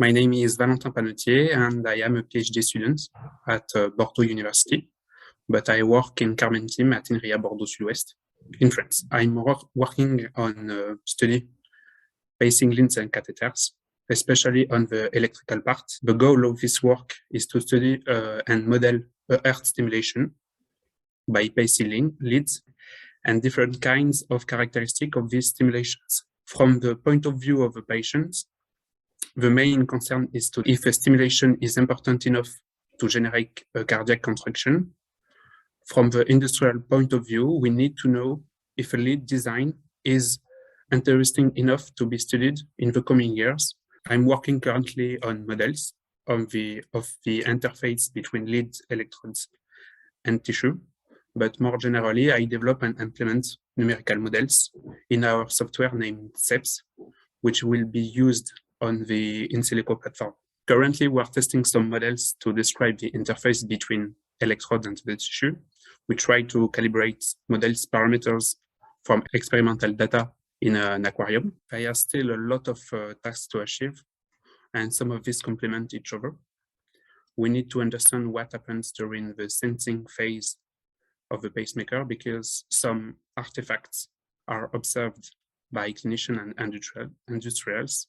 My name is Valentin Pannetier, and I am a PhD student at Bordeaux University, but I work in Carmen team at Inria Bordeaux Sud-Ouest in France. I'm working on study pacing leads and catheters, especially on the electrical part. The goal of this work is to study and model earth stimulation by pacing leads and different kinds of characteristics of these stimulations. From the point of view of the patient, the main concern is if a stimulation is important enough to generate a cardiac contraction. From the industrial point of view, we need to know if a lead design is interesting enough to be studied in the coming years. I'm working currently on models of the interface between lead, electrodes, and tissue. But more generally, I develop and implement numerical models in our software named SEPS, which will be used on the in silico platform. Currently, we are testing some models to describe the interface between electrodes and the tissue. We try to calibrate models parameters from experimental data in an aquarium. There are still a lot of tasks to achieve, and some of these complement each other. We need to understand what happens during the sensing phase of the pacemaker, because some artifacts are observed by clinicians and industrials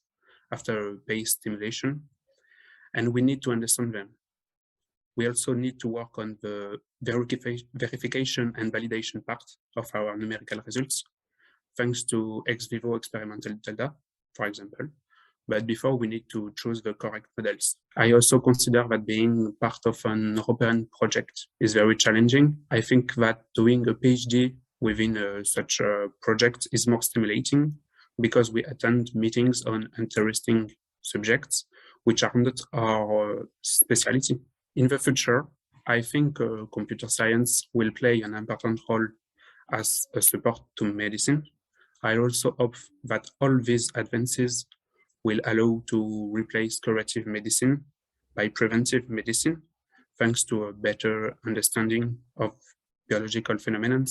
after pace stimulation, and we need to understand them. We also need to work on the verification and validation part of our numerical results, thanks to ex vivo experimental data, for example. But before, we need to choose the correct models. I also consider that being part of an European project is very challenging. I think that doing a PhD within such a project is more stimulating, because we attend meetings on interesting subjects, which are not our specialty. In the future, I think computer science will play an important role as a support to medicine. I also hope that all these advances will allow to replace curative medicine by preventive medicine, thanks to a better understanding of biological phenomena.